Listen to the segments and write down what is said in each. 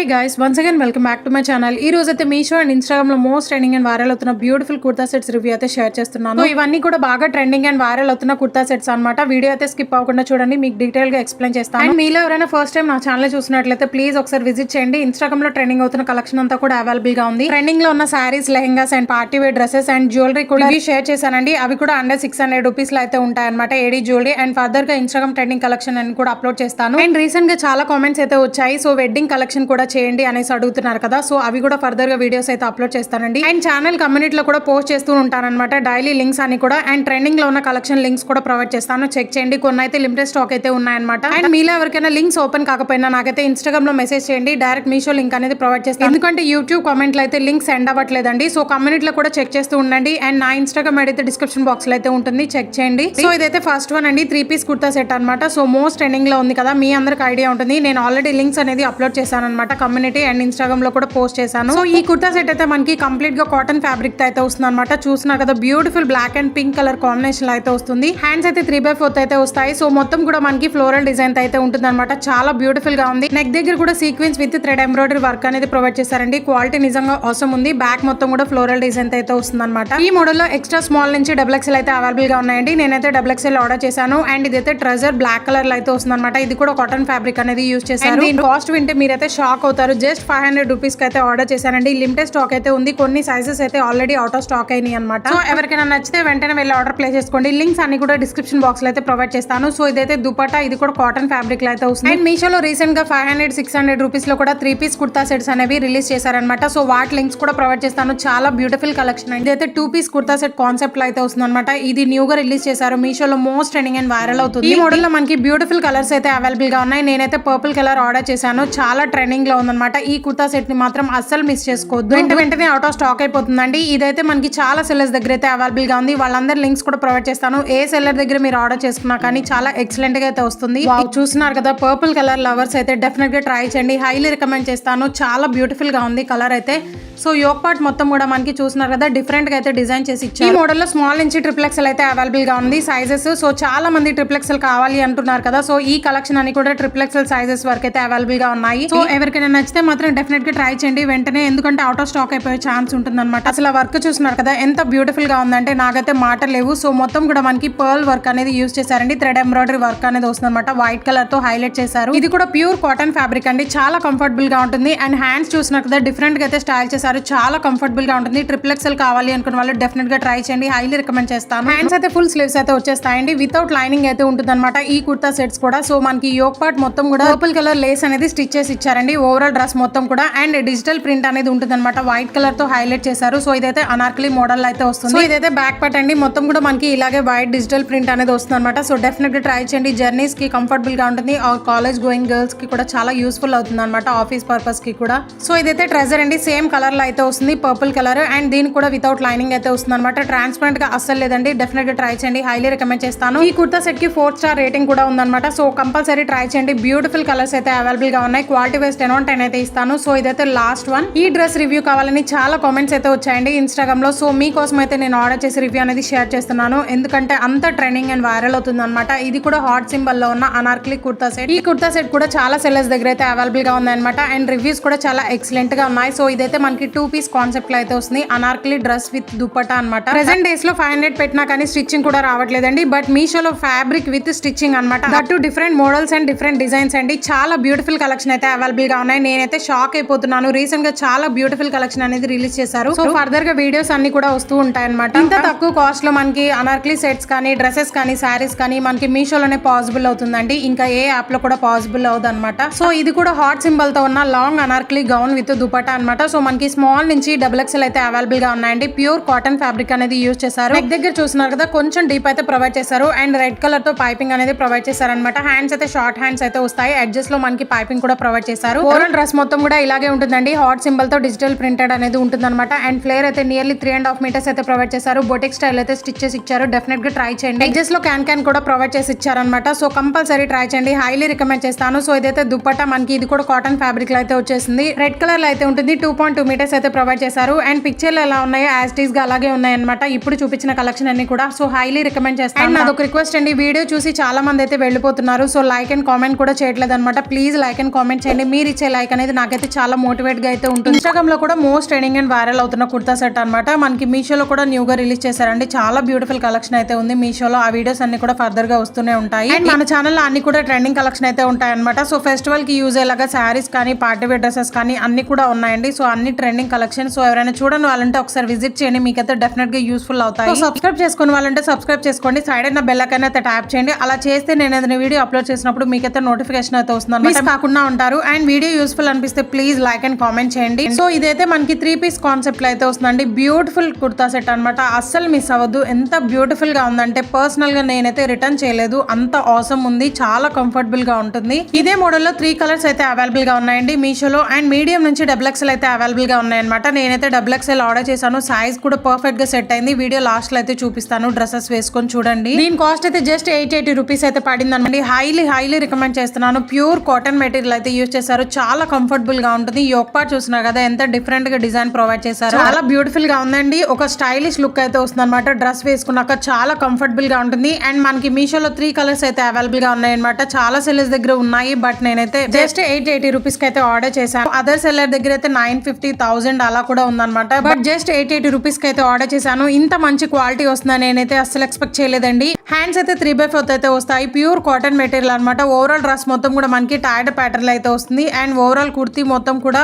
guys, once again welcome back to my channel. ఈ రోజు అయితే మీషో అండ్ ఇన్స్టాగ్రామ్ లో మోస్ట్ ట్రెండింగ్ అండ్ వైరల్ అవుతున్న బ్యూటిఫుల్ కుర్తా సెట్స్ రివ్యూ అయితే షేర్ చేస్తున్నాను. సో ఇవన్నీ కూడా బాగా ట్రెండింగ్ అండ్ వైరల్ అవుతున్న కుర్తా సెట్స్ అన్నమాట. వీడియో అయితే స్కిప్ అవ్వకుండా చూడండి, మీకు డీటెయిల్ గా ఎక్స్ప్లెయిన్ చేస్తాను. అండ్ మీలో ఎవరైనా ఫస్ట్ టైం నా ఛానల్ చూసినట్లయితే ప్లీజ్ ఒకసారి విజిట్ చేయండి. ఇన్స్టాగ్రామ్ లో ట్రెండింగ్ అవుతున్న కలెక్షన్ అంతా కూడా అవైలబుల్ గా ఉంది. ట్రెండింగ్ లో ఉన్న sarees, lehengas and party wear dresses and jewellery కూడా షేర్ చేశానండి. అవి కూడా అండర్ 600 రూపీస్ లో అయితే ఉంటాయి అనమాట. ఏడీ జ్యువెలరీ అండ్ ఫర్దర్ గా ఇన్స్టాగ్రామ్ ట్రెండింగ్ కలెక్షన్ అని కూడా అప్లోడ్ చేస్తాను. అండ్ రీసెంట్ గా చాలా కామెంట్స్ అయితే వచ్చాయి. సో వెడ్డింగ్ కలెక్షన్ కూడా చేయండి అనేసి అడుగుతున్నారు కదా. సో అవి కూడా ఫర్దర్ గా వీడియోస్ అయితే అప్లోడ్ చేస్తానండి. అండ్ ఛానల్ కమ్యూనిటీలో కూడా పోస్ట్ చేస్తూ ఉంటానన్నమాట. డైలీ లింక్స్ అని కూడా అండ్ ట్రెండింగ్ లో ఉన్న కలెక్షన్ లింక్స్ కూడా ప్రొవైడ్ చేస్తాను. చెక్ చేయండి. కొన్ని అయితే లిమిటెడ్ స్టాక్ అయితే ఉన్నాయన్నమాట. అండ్ మీలో ఎవరికైనా లింక్స్ ఓపెన్ కాకపోయినా నాకైతే ఇన్స్టాగ్రామ్ లో మెసేజ్ చేయండి. డైరెక్ట్ మీషో లింక్ అనేది ప్రొవైడ్ చేస్తాను. ఎందుకంటే యూట్యూబ్ కామెంట్లు అయితే లింక్స్ సెండ్ అవ్వట్లేదండి. సో కమ్యూనిటీలో కూడా చెక్ చేస్తూ ఉండండి. అండ్ నా ఇన్స్టాగ్రామ్ ఐడి అయితే డిస్క్రిప్షన్ బాక్స్ లో అయితే ఉంటుంది, చెక్ చేయండి. సో ఇదైతే ఫస్ట్ వన్ అండి, 3 పీస్ కుర్తా సెట్ అనమాట. సో మోస్ట్ ట్రెండింగ్ లో ఉంది కదా, మీ అందరికి ఐడియా ఉంటుంది. నేను ఆల్రెడీ లింక్స్ అనేది అప్లోడ్ చేశాను అనమాట కమ్యూనిటీ అండ్ ఇన్స్టాగ్రామ్ లో కూడా పోస్ట్ చేశాను. సో ఈ కుర్తా సెట్ అయితే మనకి కంప్లీట్ గా కాటన్ ఫ్యాబ్రిక్ తో అయితే వస్తుంది అనమాట. చూస్తున్నారు కదా, beautiful black and pink colour combination లో అయితే వస్తుంది. హ్యాండ్స్ అయితే 3/4 అయితే వస్తాయి. సో మొత్తం కూడా మనకి ఫ్లోరల్ డిజైన్ అయితే ఉంటుంది అనమాట. చాలా బ్యూటిఫుల్ గా ఉంది. నెక్ దగ్గర కూడా sequence with thread embroidery work అనేది ప్రొవైడ్ చేశారండి. క్వాలిటీ నిజంగా అవసరం ఉంది. బ్యాక్ మొత్తం కూడా ఫ్లోరల్ డిజైన్ అయితే వస్తుంది అనమాట. ఈ మోడల్ లో ఎక్స్ట్రా స్మాల్ నుంచి XXL అయితే అవైలబుల్ గా ఉన్నాయండి. నేనైతే XXL ఆర్డర్ చేశాను. అండ్ ఇదైతే ట్రెజర్ బ్లాక్ కలర్ లో అయితే వస్తుంది అనమాట. ఇది కూడా కాటన్ ఫ్యాబ్రిక్ అనేది యూజ్ చేశారు. దీని కాస్ట్ వింటే మీరైతే షాక్ అవుతారు. జస్ట్ 500 రూపీస్ కి అయితే ఆర్డర్ చేశానండి. లిమిటెడ్ స్టాక్ అయితే ఉంది. కొన్ని సైజెస్ అయితే ఆల్రెడీ అవుట్ ఆఫ్ స్టాక్ అయినాయి అనమాట. సో ఎవరికైనా నచ్చితే వెంటనే వెళ్ళి ఆర్డర్ ప్లేస్ చేసుకోండి. లింక్స్ అన్ని కూడా డిస్క్రిప్షన్ బాక్స్ లో అయితే ప్రొవైడ్ చేస్తాను. సో ఇదైతే దుపట్టా, ఇది కూడా కాటన్ ఫ్యాబ్రిక్ లో అయితే వస్తుంది. అండ్ మీషోలో రీసెంట్ గా 500-600 రూపీస్ లో కూడా 3 పీస్ కుర్తా సెట్స్ అనేవి రిలీజ్ చేశారనమాట. సో వాటి లింక్స్ కూడా ప్రొవైడ్ చేస్తాను. చాలా బ్యూటిఫుల్ కలెక్షన్ అండి. ఇదైతే 2 పీస్ కుర్తా సెట్ కాన్సెప్ట్ లో అయితే వస్తుంది అనమాట. ఇది న్యూ గా రిలీజ్ చేశారు. మీషోలో మోస్ట్ ట్రెండింగ్ అండ్ వైరల్ అవుతుంది. ఈ మోడల్ లో మనకి బ్యూటిఫుల్ కలర్స్ అయితే అవైలబుల్ గా ఉన్నాయి. నేనైతే పర్పుల్ కలర్ ఆర్డర్ చేశాను. చాలా ట్రెండింగ్ లో ఉందన్నమాట. ఈ కుర్తా సెట్ ని మాత్రం అస్సలు మిస్ చేసుకోవద్దు. వెంటనే అవుట్ ఆఫ్ స్టాక్ అయిపోతుందండి. ఇదైతే మనకి చాలా సెల్లర్స్ దగ్గర అయితే అవైలబుల్ గా ఉంది. వాళ్ళందరి లింక్స్ కూడా ప్రొవైడ్ చేస్తాను. ఏ సెల్లర్ దగ్గర మీరు ఆర్డర్ చేసుకున్నా కానీ చాలా ఎక్సలెంట్ గా అయితే వస్తుంది. చూస్తున్నారు కదా, పర్పుల్ కలర్ లవర్స్ అయితే డెఫినెట్ గా ట్రై చేయండి. హైలీ రికమెండ్ చేస్తాను. చాలా బ్యూటిఫుల్ గా ఉంది కలర్ అయితే. సో యోక్ పార్ట్ మొత్తం కూడా మనకి చూస్తున్నారు కదా, డిఫరెంట్ గా అయితే డిజైన్ చేసి ఇచ్చారు. ఈ మోడల్ లో స్మాల్ నుంచి XXL అయితే అవైలబుల్ గా ఉంది సైజెస్. సో చాలా మంది XXL కావాలి అంటున్నారు కదా. సో ఈ కలెక్షన్ అని కూడా XXL సైజెస్ వరకు అయితే అవైలబుల్ గా ఉన్నాయి. సో ఎవరికైనా నచ్చితే మాత్రం డెఫినెట్ గా ట్రై చేయండి వెంటనే, ఎందుకంటే అవుట్ ఆఫ్ స్టాక్ అయిపోయే ఛాన్స్ ఉంటుంది అనమాట. అసలు వర్క్ చూస్తున్నారు కదా, ఎంత బ్యూటిఫుల్ గా ఉందంటే నాకైతే మాటలు లేవు. సో మొత్తం కూడా మనకి పర్ల్ వర్క్ అనేది యూజ్ చేశారండి. థ్రెడ్ ఎంబ్రాయిడరీ వర్క్ అనేది వస్తుంది అనమాట. వైట్ కలర్ తో హైలైట్ చేశారు. ఇది కూడా ప్యూర్ కాటన్ ఫ్యాబ్రిక్ అండి. చాలా కంఫర్టబుల్ గా ఉంటుంది. అండ్ హ్యాండ్స్ చూస్తున్నారు కదా, డిఫరెంట్ గా అయితే స్టైల్ చేశారు. చాలా కంఫర్టబుల్ గా ఉంటుంది. XXL కావాలి అనుకున్న వాళ్ళు డెఫినెట్ గా ట్రై చేయండి. హైలీ రికమెండ్ చేస్తాను. హ్యాండ్స్ అయితే ఫుల్ స్లీవ్స్ అయితే వచ్చేస్తాయండి. వితౌట్ లైనింగ్ అయితే ఉంటుంది అనమాట ఈ కుర్తా సెట్స్ కూడా. సో మనకి యోక్ పార్ట్ మొత్తం కూడా పర్పుల్ కలర్ లేస్ అనేది స్టిచ్ చేసి ఇచ్చారండి. ఓవరాల్ డ్రెస్ మొత్తం కూడా అండ్ డిజిటల్ ప్రింట్ అనేది ఉంటుంది అనమాట. వైట్ కలర్ తో హైలైట్ చేశారు. సో ఇదైతే అనార్కలి మోడల్ అయితే వస్తుంది. సో ఇదైతే బ్యాక్ పార్ట్ అండి. మొత్తం కూడా మనకి ఇలాగే వైట్ డిజిటల్ ప్రింట్ అనేది వస్తుంది అనమాట. సో డెఫినెట్ గా ట్రై చేయండి. జర్నీస్ కి కంఫర్టబుల్ గా ఉంటుంది. కాలేజ్ గోయింగ్ గర్ల్స్ కి కూడా చాలా యూస్ఫుల్ అవుతుంది అనమాట, ఆఫీస్ పర్పస్ కి కూడా. సో ఇదైతే ట్రెజర్ అండి. సేమ్ కలర్ లో అయితే వస్తుంది, పర్పుల్ కలర్. అండ్ దీనికి కూడా వితౌట్ లైనింగ్ అయితే వస్తుంది అనమాట. ట్రాన్స్పరెంట్ గా అస్సలు లేదండి. డెఫినెట్ గా ట్రై చేయండి. హైలీ రికమెండ్ చేస్తాను. ఈ కుర్తా సెట్ కి 4 స్టార్ రేటింగ్ కూడా ఉందన్నమాట. సో కంపల్సరీ ట్రై చేయండి. బ్యూటిఫుల్ కలర్స్ అయితే అవైలబుల్ గా ఉన్నాయి. క్వాలిటీ వైస్ 10/10 అయితే ఇస్తాను. సో ఇదైతే లాస్ట్ వన్. ఈ డ్రెస్ రివ్యూ కావాలని చాలా కామెంట్స్ అయితే వచ్చాయండి ఇన్స్టాగ్రామ్ లో. సో మీకోసం అయితే నేను ఆర్డర్ చేసి రివ్యూ అనేది షేర్ చేస్తున్నాను. ఎందుకంటే అంత ట్రెండింగ్ అండ్ వైరల్ అవుతుంది అనమాట. ఇది కూడా హాట్ సింబల్ లో ఉన్న అనార్కలి కుర్తా సెట్. ఈ కుర్తా సెట్ కూడా చాలా సెల్లర్స్ దగ్గర అయితే అవైలబుల్ గా ఉంది అనమాట. అండ్ రివ్యూస్ కూడా చాలా ఎక్సలెంట్ గా ఉన్నాయి. సో ఇదైతే మనకి 2 పీస్ కాన్సెప్ట్ లో అయితే వస్తుంది. అనార్కలి డ్రెస్ విత్ దుపట్టా అనమాట. ప్రెసెంట్ డేస్ లో 500 పెట్టినా కానీ స్టిచ్చింగ్ కూడా రావట్లేదండి. బట్ మీషోలో ఫ్యాబ్రిక్ విత్ స్టిచ్చింగ్ అనమాట. That different models and different designs అండి. చాలా బ్యూటిఫుల్ కలెక్షన్ అయితే అవైలబుల్ గా ఉన్నాయి. నేనైతే షాక్ అయిపోతున్నాను. రీసెంట్ గా చాలా బ్యూటిఫుల్ కలెక్షన్ అనేది రిలీజ్ చేశారు. సో ఫర్దర్ గా వీడియోస్ అన్ని కూడా వస్తూ ఉంటాయి అనమాట. ఇంత తక్కువ కాస్ట్ లో మనకి అనార్కలి సెట్స్ కానీ, డ్రెస్సెస్ కానీ, శారీస్ కానీ మనకి మీషోలోనే పాసిబుల్ అవుతుందండి. ఇంకా ఏ యాప్ లో కూడా పాసిబుల్ అవుతుంది అనమాట. సో ఇది కూడా హాట్ సింబల్ తో ఉన్న long Anarkali gown with dupatta అనమాట. సో మనకి స్మాల్ నుంచి XXL అయితే అవైలబుల్ గా ఉన్నాయండి. ప్యూర్ కాటన్ ఫ్యాబ్రిక్ అనేది యూజ్ చేశారు. నెక్ దగ్గర చూస్తున్నారు కదా, కొంచెం డీప్ అయితే ప్రొవైడ్ చేశారు. అండ్ రెడ్ కలర్ తో పైపింగ్ అనేది ప్రొవైడ్ చేశారు అనమాట. హ్యాండ్స్ అయితే షార్ట్ హ్యాండ్స్ అయితే వస్తాయి. ఎడ్జెస్ లో మనకి పైపింగ్ కూడా ప్రొవైడ్ చేశారు. ఓవరాల్ డ్రెస్ మొత్తం కూడా ఇలాగే ఉంటుందండి. హాట్ సింబల్ తో డిజిటల్ ప్రింటెడ్ అనేది ఉంటుంది అనమాట. అండ్ ఫ్లేర్ అయితే నియర్లీ 3.5 మీటర్స్ అయితే ప్రొవైడ్ చేశారు. బొటిక్ స్టైల్ అయితే స్టిచ్ చేసి ఇచ్చారు. డెఫినెట్ గా ట్రై చేయండి. ఎడ్జెస్ లో క్యాన్ కూడా ప్రొవైడ్ చేసి ఇచ్చారనమాట. సో కంపల్సరీ ట్రై చేయండి. హైలీ రికమెండ్ చేస్తాను. సో ఇదైతే దుపట్టా మనకి ఇది కూడా కాటన్ ఫ్యాబ్రిక్ లో అయితే వచ్చేసింది. రెడ్ కలర్ లో అయితే ఉంటుంది. 2.2 మీటర్స్ అయితే ప్రొవైడ్ చేశారు. అండ్ పిక్చర్లు ఎలా ఉన్నాయో యాజ్ టీస్ గా అలాగే ఉన్నాయి అనమాట. ఇప్పుడు చూపించిన కలెక్షన్ అన్ని కూడా. సో హైలీ రికమెండ్ చేస్తాను. అండ్ నాదొక రిక్వెస్ట్ అండి, వీడియో చూసి చాలా మంది అయితే వెళ్ళిపోతున్నారు. సో లైక్ అండ్ కామెంట్ కూడా చేయట్లేదు అనమాట. ప్లీజ్ లైక్ అండ్ కామెంట్ చేయండి. మీరు ఇచ్చే చేసే లైక్ అనేది నాకైతే చాలా మోటివేట్ గా అయితే ఉంటుంది. ఇన్స్టాగ్రామ్ లో కూడా మోస్ట్ ట్రెండింగ్ అండ్ వైరల్ అవుతున్న కుర్తా సెట్ అనమాట. మనకి మీషోలో కూడా న్యూ గా రిలీజ్ చేశారండి. చాలా బ్యూటిఫుల్ కలెక్షన్ అయితే ఉంది మీషోలో. ఆ వీడియోస్ అన్ని కూడా ఫర్దర్ గా వస్తూనే ఉంటాయి. అండ్ మన ఛానల్ లో అన్ని కూడా ట్రెండింగ్ కలెక్షన్ అయితే ఉంటాయి అనమాట. సో ఫెస్టివల్ కి యూజ్ అయ్యేలాగా శారీస్ కానీ పార్టీ వేర్ డ్రెస్సెస్ కానీ అన్ని కూడా ఉన్నాయండి. సో అన్ని ట్రెండింగ్ కలెక్షన్. సో ఎవరైనా చూడండి వాళ్ళంటే ఒకసారి విజిట్ చేయండి, మీకైతే డెఫినెట్ గా యూస్ఫుల్ అవుతాయి. సబ్స్క్రైబ్ చేసుకుని వాళ్ళంటే సబ్స్క్రైబ్ చేసుకోండి, సైడ్ అయిన బెల్ ఐకాన్ అయితే ట్యాప్ చేయండి. అలా చేస్తే నేను ఏదైనా వీడియో అప్లోడ్ చేసినప్పుడు మీకైతే నోటిఫికేషన్ అయితే వస్తుంది అనమాట. కాకుండా ఉంటారు. అండ్ వీడియో యూస్ఫుల్ అనిపిస్తే ప్లీజ్ లైక్ అండ్ కామెంట్ చేయండి. సో ఇదైతే మనకి 3 పీస్ కాన్సెప్ట్ లో అయితే వస్తుందండి. బ్యూటిఫుల్ కుర్తా సెట్ అనమాట. అస్సలు మిస్ అవ్వద్దు. ఎంత బ్యూటిఫుల్ గా ఉందంటే పర్సనల్ గా నేనైతే రిటర్న్ చేయలేదు, అంత ఆసమ్ ఉంది. చాలా కంఫర్టబుల్ గా ఉంటుంది. ఇదే మోడల్ లో 3 కలర్స్ అయితే అవైలబుల్ గా ఉన్నాయండి మీషోలో. అండ్ మీడియం నుంచి XXL అయితే అవైలబుల్ గా ఉన్నాయన్నమాట. నేనైతే XXL ఆర్డర్ చేశాను. సైజ్ కూడా పర్ఫెక్ట్ గా సెట్ అయింది. వీడియో లాస్ట్ లో అయితే చూపిస్తాను. డ్రెస్సెస్ వేసుకొని చూడండి. దీని కాస్ట్ అయితే జస్ట్ 880 రూపీస్ అయితే పడింది అనమాట. హైలీ రికమెండ్ చేస్తున్నాను. ప్యూర్ కాటన్ మెటీరియల్ అయితే యూజ్ చేశారు. చాలా కంఫర్టబుల్ గా ఉంటుంది. యోక్ పార్ట్ చూస్తున్నారు కదా ఎంత డిఫరెంట్ గా డిజైన్ ప్రొవైడ్ చేశారు. చాలా బ్యూటిఫుల్ గా ఉందండి. ఒక స్టైలిష్ లుక్ అయితే వస్తుంది అనమాట. డ్రెస్ వేసుకున్నాక చాలా కంఫర్టబుల్ గా ఉంటుంది. అండ్ మనకి మీషోలో 3 కలర్స్ అయితే అవైలబుల్ గా ఉన్నాయి అనమాట. చాలా సెల్లర్స్ దగ్గర ఉన్నాయి, బట్ నేనైతే జస్ట్ 880 రూపీస్ కి అయితే ఆర్డర్ చేశాను. అదర్ సెల్లర్ దగ్గర అయితే 950, 1000 అలా కూడా ఉందన్నమాట. బట్ జస్ట్ 880 రూపీస్ కి అయితే ఆర్డర్ చేశాను. ఇంత మంచి క్వాలిటీ వస్తుందని నేనైతే అస్సలు ఎక్స్పెక్ట్ చేయలేదండి. హ్యాండ్స్ అయితే 3/4 అయితే వస్తాయి. ప్యూర్ కాటన్ మెటీరియల్ అనమాట. ఓవరాల్ డ్రెస్ మొత్తం కూడా మనకి టైడ్ ప్యాటర్న్ అయితే వస్తుంది. అండ్ ఓవరాల్ కుర్తీ మొత్తం కూడా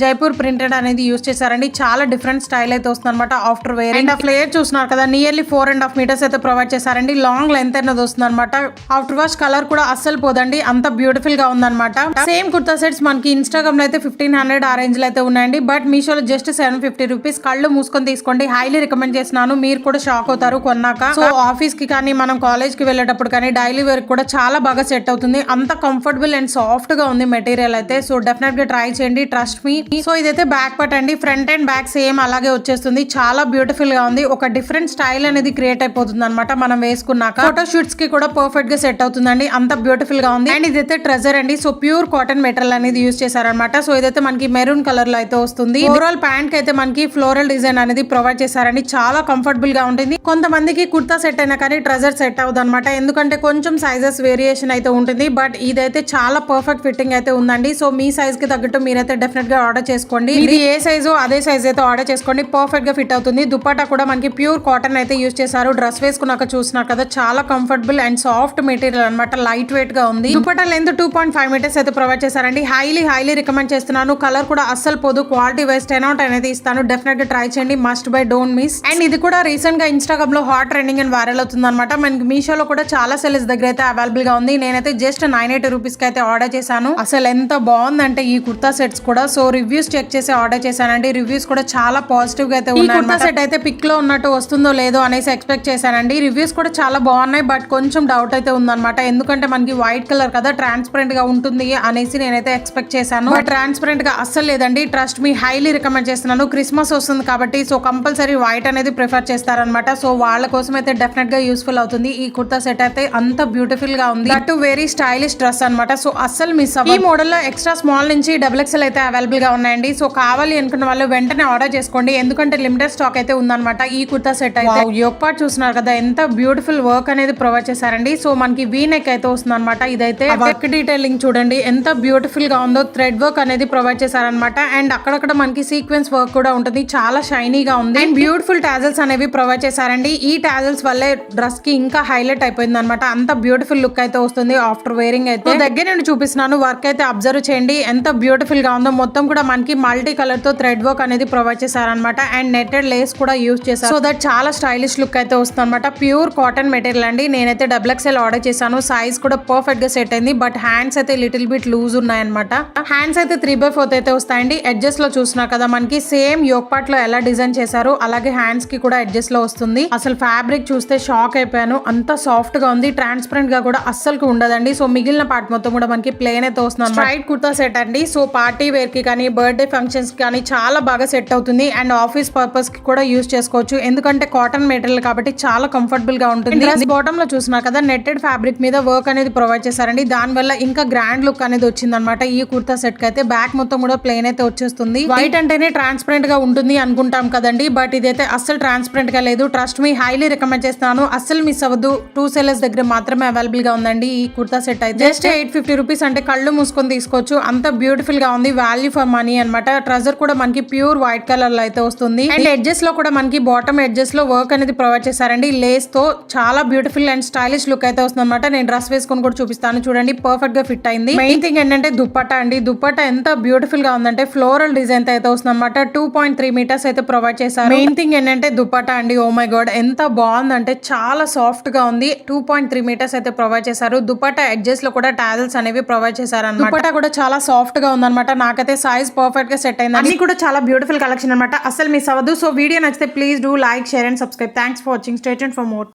జైపూర్ ప్రింటెడ్ అనేది యూజ్ చేశారండి. చాలా డిఫరెంట్ స్టైల్ అయితే వస్తుంది అనమాట ఆఫ్టర్ వేర్. అండ్ ఆ ఫ్లేయర్ చూస్తున్నారు కదా, నియర్లీ 4.5 మీటర్స్ అయితే ప్రొవైడ్ చేశారండి. లాంగ్ లెంత్ అనేది వస్తుంది అనమాట. ఆఫ్టర్ వాష్ కలర్ కూడా అస్సలు పోదండి, అంత బ్యూటిఫుల్ గా ఉందన్నమాట. సేమ్ కుర్తా సెట్స్ మనకి ఇన్స్టాగ్రామ్ లో అయితే 1500 ఆ రేంజ్ లో అయితే ఉన్నాయండి. బట్ మీషోలో జస్ట్ 750 రూపీస్. కళ్ళు మూసుకొని తీసుకోండి. హైలీ రికమెండ్ చేస్తున్నాను. మీరు కూడా షాక్ అవుతారు కొన్నాక. సో ఆఫీస్ కి కానీ మనం కాలేజ్ కి వెళ్ళేటప్పుడు కానీ డైలీ వేర్ కూడా చాలా బాగా సెట్ అవుతుంది. అంత కంఫర్టబుల్ అండ్ సాఫ్ట్ గా ఉంది మెటీరియల్ అయితే. సో డెఫినెట్ గా ట్రై చేయండి, ట్రస్ట్ మీ. సో ఇదైతే బ్యాక్ పార్ట్ అండి. ఫ్రంట్ అండ్ బ్యాక్ సేమ్ అలాగే వచ్చేస్తుంది. చాలా బ్యూటిఫుల్ గా ఉంది. ఒక డిఫరెంట్ స్టైల్ అనేది క్రియేట్ అయిపోతుంది అనమాట మనం వేసుకున్నాక. ఫోటో షూట్స్ కి కూడా పర్ఫెక్ట్ గా సెట్ అవుతుందండి. అంత బ్యూటిఫుల్ గా ఉంది. అండ్ ఇదైతే ట్రెజర్ అండి. సో ప్యూర్ కాటన్ మెటీరియల్ అనేది యూజ్ చేశారనమాట. సో ఇదైతే మనకి మెరూన్ కలర్ లో అయితే వస్తుంది. ఓవరాల్ ప్యాంట్ కి అయితే మనకి ఫ్లోరల్ డిజైన్ అనేది ప్రొవైడ్ చేశారండి. చాలా కంఫర్టబుల్ గా ఉంటుంది. కొంతమందికి కుర్తా సెట్ అయినా కానీ ట్రెజర్ సెట్ అవుతుంది అనమాట. ఎందుకంటే కొంచెం సైజెస్ వేరియేషన్ అయితే ఉంటుంది. బట్ ఇదైతే చాలా పర్ఫెక్ట్ ఫిట్టింగ్ అయితే ఉందండి. సో మీ సైజ్ కి తగ్గట్టు మీరైతే డెఫినెట్ గా ఆర్డర్ చేసుకోండి. ఇది ఏ సైజు అదే సైజ్ అయితే ఆర్డర్ చేసుకోండి. పర్ఫెక్ట్ గా ఫిట్ అవుతుంది. దుపట్టా కూడా మనకి ప్యూర్ కాటన్ అయితే యూజ్ చేశారు. డ్రెస్ వేసుకున్నాక చూస్తున్నారు కదా, చాలా కంఫర్టబుల్ అండ్ సాఫ్ట్ మెటీరియల్ అనమాట. లైట్ వెయిట్ గా ఉంది. దుపట్టా లెంత్ 2.5 మీటర్స్ అయితే ప్రొవైడ్ చేశారండి. హైలీ రికమెండ్ చేస్తున్నాను. కలర్ కూడా అస్సలు పోదు. క్వాలిటీ వైస్ 10 out అనేది ఇస్తాను. డెఫినెట్ గా ట్రై చేయండి. Must by, don't miss. And ఇది కూడా రీసెంట్ గా ఇన్స్టాగ్రామ్ లో హాట్ ట్రెండింగ్ అండ్ వైరల్ అవుతుంది అనమాట. మనకి మీషోలో కూడా చాలా సెల్లర్స్ దగ్గర అయితే అవైలబుల్ గా ఉంది. నేనైతే జస్ట్ 980 రూపీస్ కి అయితే ఆర్డర్ చేశాను. అసలు ఎంత బాగుందంటే ఈ కుర్తా సెట్స్ కూడా. సో రివ్యూస్ చెక్ చేసి ఆర్డర్ చేశానండి. రివ్యూస్ కూడా చాలా పాజిటివ్ గా అయితే ఉన్నాయి. కుర్తా సెట్ అయితే పిక్ లో ఉన్నట్టు వస్తుందో లేదో అనేసి ఎక్స్పెక్ట్ చేశానండి. రివ్యూస్ కూడా చాలా బాగున్నాయి. బట్ కొంచెం డౌట్ అయితే ఉందన్నమాట. ఎందుకంటే మనకి వైట్ కలర్ కదా, ట్రాన్స్పరెంట్ గా ఉంటుంది అనేసి నేనైతే ఎక్స్పెక్ట్ చేశాను. బట్ ట్రాన్స్పరెంట్ గా అస్సలు లేదండి. ట్రస్ట్ మీ, హైలీ రికమెండ్ చేస్తున్నాను. క్రిస్మస్ వస్తుంది కాబట్టి సో కంపల్సరీ వైట్ అనేది ప్రిఫర్ చేస్తారనమాట. సో వాళ్ళ కోసం అయితే డెఫినెట్ గా యూస్ఫుల్ అవుతుంది. ఈ కుర్తా సెట్ అయితే అంత బ్యూటిఫుల్ గా ఉంది. దట్ వెరీ స్టైలిష్ డ్రెస్ అనమాట. సో అస్సలు మిస్ అవ్వదు. ఈ మోడల్ లో ఎక్స్ట్రా స్మాల్ నుంచి XXL అయితే అవైలబుల్ గా ఉన్నాయండి. సో కావాలి అనుకున్న వాళ్ళు వెంటనే ఆర్డర్ చేసుకోండి. ఎందుకంటే లిమిటెడ్ స్టాక్ అయితే ఉందన్నమాట ఈ కుర్తా సెట్ అయితే. యోక్ పార్ట్ చూస్తున్నారు కదా, ఎంత బ్యూటిఫుల్ వర్క్ అనేది ప్రొవైడ్ చేశారండి. సో మనకి వీ నెక్ అయితే వస్తుంది అనమాట. ఇదైతే వర్క్ డీటెయిలింగ్ చూడండి ఎంత బ్యూటిఫుల్ గా ఉందో. థ్రెడ్ వర్క్ అనేది ప్రొవైడ్ చేశారనమాట. అండ్ అక్కడక్కడ మనకి సీక్వెన్స్ వర్క్ కూడా ఉంటుంది. చాలా షైనీగా ఉంది. అండ్ బ్యూటిఫుల్ టాజల్స్ అనేవి ప్రొవైడ్ చేశారండి. ఈ టాజల్స్ వల్లే డ్రెస్ కి ఇంకా హైలైట్ అయిపోయింది అనమాట. అంత బ్యూటిఫుల్ లుక్ అయితే వస్తుంది ఆఫ్టర్ వేరింగ్ అయితే. దగ్గర నుండి చూపిస్తున్నాను. వర్క్ అయితే అబ్జర్వ్ చేయండి ఎంత బ్యూటిఫుల్ గా ఉందో. మొత్తం కూడా మనకి మల్టీ కలర్ తో థ్రెడ్ వర్క్ అనేది ప్రొవైడ్ చేశారనమాట. అండ్ నెట్టెడ్ లేస్ కూడా యూజ్ చేశారు. సో దట్ చాలా స్టైలిష్ లుక్ అయితే వస్తుంది అనమాట. ప్యూర్ కాటన్ మెటీరియల్ అండి. నేనైతే XXL ఆర్డర్ చేశాను. సైజ్ కూడా పర్ఫెక్ట్ గా సెట్ అయింది. బట్ హ్యాండ్స్ అయితే లిటిల్ బిట్ లూజ్ ఉన్నాయన్నమాట. హ్యాండ్స్ అయితే 3/4 అయితే వస్తాయండి. ఎడ్జెస్ లో చూస్తున్నా కదా, మనకి సేమ్ యోక్ పార్ట్ లో ఎలా డిజైన్ చేశారు అలాగే హ్యాండ్స్ కి కూడా ఎడ్జెస్ లో వస్తుంది. అసలు ఫ్యాబ్రిక్ చూస్తే షాక్ అయిపోయాను. అంత సాఫ్ట్ గా ఉంది. ట్రాన్స్పరెంట్ గా కూడా అస్సలు ఉండదండి. సో మిగిలిన పార్ట్ మొత్తం కూడా మనకి ప్లేన్ అయితే వస్తుంది. స్ట్రైట్ కుర్తా సెట్ అండి. సో పార్టీ వేర్ కి కానీ కానీ బర్త్డే ఫంక్షన్స్ కానీ చాలా బాగా సెట్ అవుతుంది అండ్ ఆఫీస్ పర్పస్ కి కూడా యూస్ చేసుకోవచ్చు. ఎందుకంటే కాటన్ మెటీరియల్ కాబట్టి చాలా కంఫర్టబుల్ గా ఉంటుంది. బాటమ్ లో చూసినా కదా నెట్టెడ్ ఫ్యాబ్రిక్ మీద వర్క్ అనేది ప్రొవైడ్ చేశారండి. దాని వల్ల ఇంకా గ్రాండ్ లుక్ అనేది వచ్చింది అనమాట. ఈ కుర్తా సెట్ కి అయితే బ్యాక్ మొత్తం కూడా ప్లెయిన్ అయితే వచ్చేస్తుంది. వైట్ అంటేనే ట్రాన్స్పరెంట్ గా ఉంటుంది అనుకుంటాం కదండి, బట్ ఇదైతే అస్సలు ట్రాన్స్పరెంట్ గా లేదు. ట్రస్ట్ మీ, హైలీ రికమెండ్ చేస్తాను. అస్సలు మిస్ అవ్వదు. 2 sellers దగ్గర మాత్రమే అవైలబుల్ గా ఉందండి ఈ కుర్తా సెట్ అయితే. జస్ట్ 850 రూపీస్ అంటే కళ్ళు మూసుకొని తీసుకోవచ్చు. అంత బ్యూటిఫుల్ గా ఉంది. వాల్యూ ఫర్ మనీ అనమాట. ట్రజర్ కూడా మనకి ప్యూర్ వైట్ కలర్ లో అయితే వస్తుంది. అండ్ ఎడ్జెస్ లో కూడా మనకి బాటమ్ ఎడ్జెస్ లో వర్క్ అనేది ప్రొవైడ్ చేశారండి. లేస్ తో చాలా బ్యూటిఫుల్ అండ్ స్టైలిష్ లుక్ అయితే వస్తుంది అనమాట. నేను డ్రెస్ వేసుకొని కూడా చూపిస్తాను చూడండి. పర్ఫెక్ట్ గా ఫిట్ అయింది. మెయిన్ థింగ్ ఏంటంటే దుప్పట్టా అండి. దుప్పట్టా ఎంత బ్యూటిఫుల్ గా ఉందంటే ఫ్లోరల్ డిజైన్ అయితే వస్తుంది అనమాట. 2.3 మీటర్స్ అయితే ప్రొవైడ్ చేశారు. మెయిన్ థింగ్ ఏంటంటే దుప్పట్టా అండి. ఓ మై గాడ్ ఎంత బాగుందంటే చాలా సాఫ్ట్ గా ఉంది. 2.3 మీటర్స్ అయితే ప్రొవైడ్ చేశారు. దుప్పట్టా ఎడ్జెస్ లో కూడా టాజల్స్ అనేవి ప్రొవైడ్ చేశారు అన్నమాట. దుప్పట్టా కూడా చాలా సాఫ్ట్ గా ఉందన్నమాట. నాకైతే సైజ్ పర్ఫెక్ట్ గా సెట్ అయింది. అన్ని కూడా చాలా బ్యూటిఫుల్ కలెక్షన్ అనమాట. అసలు మిస్ అవ్వదు. సో వీడియో నచ్చితే please do like, share and subscribe. Thanks for watching. Stay tuned for more.